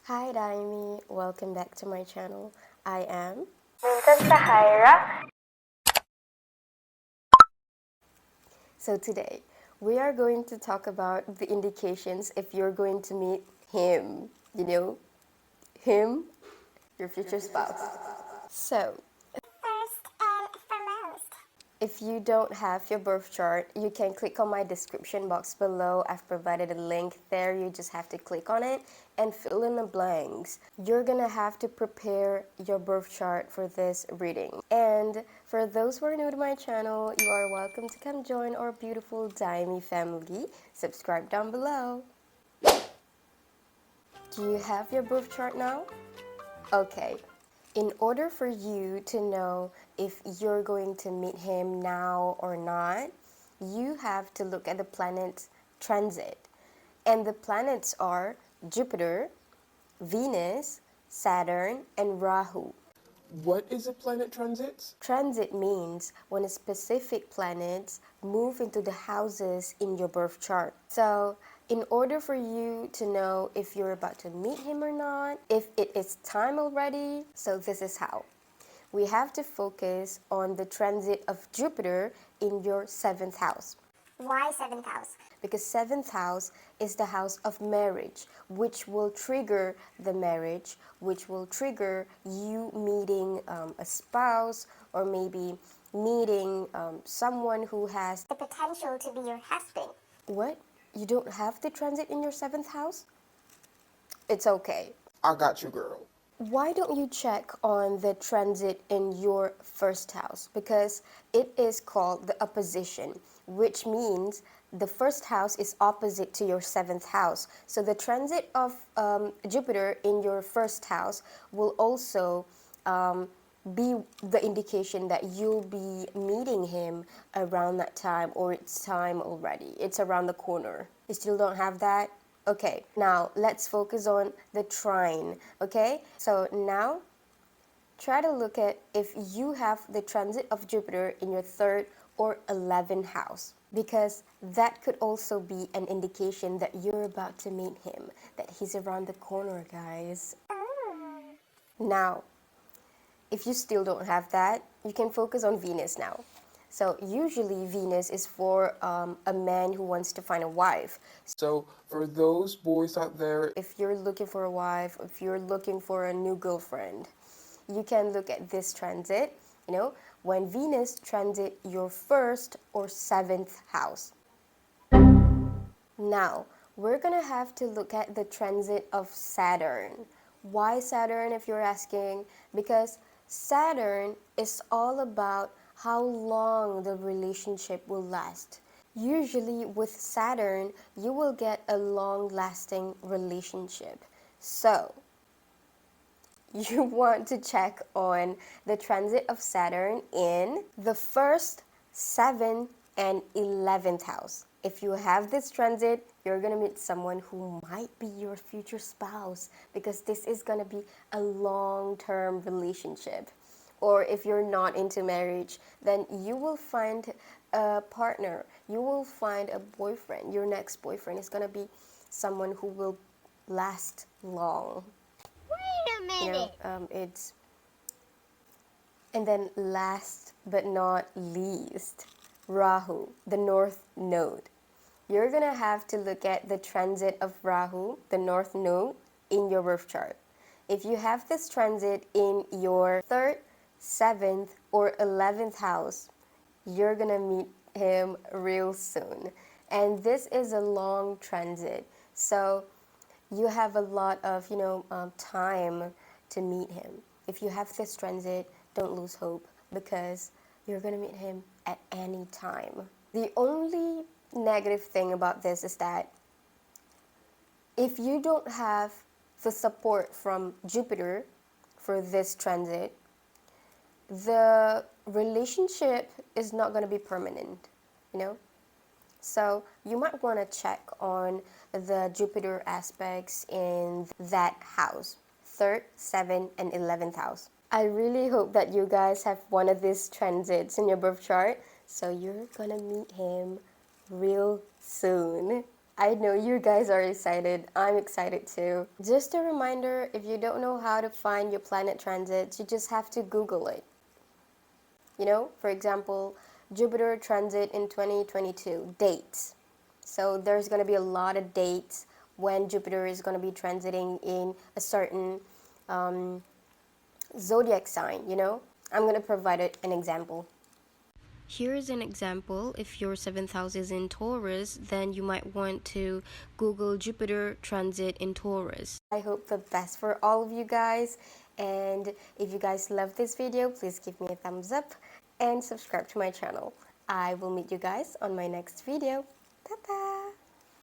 Hi Dimey, welcome back to my channel. I am So today we are going to talk about the indications if you're going to meet him, him, your future spouse. So First and foremost, if you don't have your birth chart, you can click on my description box below. I've provided a link there. You just have to click on it and fill in the blanks. You're gonna have to prepare your birth chart for this reading. And for those who are new to my channel, you are welcome to come join our beautiful Dimey family. Subscribe down below. Do you have your birth chart now? Okay. In order for you to know if you're going to meet him now or not, you have to look at the planets transit. And the planets are Jupiter, Venus, Saturn, and Rahu. What is a planet transit? Transit means when a specific planets move into the houses in your birth chart. So in order for you to know if you're about to meet him or not, if it is time already, so this is how. We have to focus on the transit of Jupiter in your 7th house. why seventh house? Because 7th house is the house of marriage, which will trigger the marriage, which will trigger you meeting a spouse, or maybe meeting someone who has The potential to be your husband. What? You don't have the transit in your 7th house? It's okay. I got you, girl. Why don't you check on the transit in your 1st house? Because it is called the opposition, which means the 1st house is opposite to your 7th house. So the transit of Jupiter in your 1st house will also be the indication that you'll be meeting him around that time, or it's time already. It's around the corner. You still don't have that? Okay, now let's focus on the trine, okay? So now try to look at if you have the transit of Jupiter in your 3rd or 11th house, because that could also be an indication that you're about to meet him, that he's around the corner, guys. Now, if you still don't have that, you can focus on Venus now. So usually Venus is for a man who wants to find a wife. So, for those boys out there, If you're looking for a wife, if you're looking for a new girlfriend, you can look at this transit, when Venus transit your 1st or 7th house. Now, we're gonna have to look at the transit of Saturn. Why Saturn, if you're asking? Because Saturn is all about how long the relationship will last. Usually with Saturn, you will get a long-lasting relationship. So, you want to check on the transit of Saturn in the 1st, 7th, and 11th house. If you have this transit, you're going to meet someone who might be your future spouse, because this is going to be a long-term relationship. Or if you're not into marriage, then you will find a partner. You will find a boyfriend. Your next boyfriend is going to be someone who will last long. Wait a minute. It's And then last but not least, Rahu, the North Node. You're gonna have to look at the transit of Rahu, the North Node, in your birth chart. If you have this transit in your 3rd, 7th, or 11th house, you're gonna meet him real soon. And this is a long transit, so you have a lot of time to meet him. If you have this transit, don't lose hope, because you're gonna meet him at any time. The only negative thing about this is that if you don't have the support from Jupiter for this transit, the relationship is not going to be permanent, So you might want to check on the Jupiter aspects in that house, 3rd, 7th, and 11th house. I really hope that you guys have one of these transits in your birth chart, so you're gonna meet him real soon. I know you guys are excited. I'm excited too. Just a reminder, if you don't know how to find your planet transits, you just have to Google it. You know, for example, Jupiter transit in 2022, dates. So there's going to be a lot of dates when Jupiter is going to be transiting in a certain zodiac sign, you know? I'm going to provide it an example. Here is an example. If your 7th house is in Taurus, then you might want to Google Jupiter transit in Taurus. I hope the best for all of you guys. And if you guys love this video, please give me a thumbs up and subscribe to my channel. I will meet you guys on my next video. Bye-bye.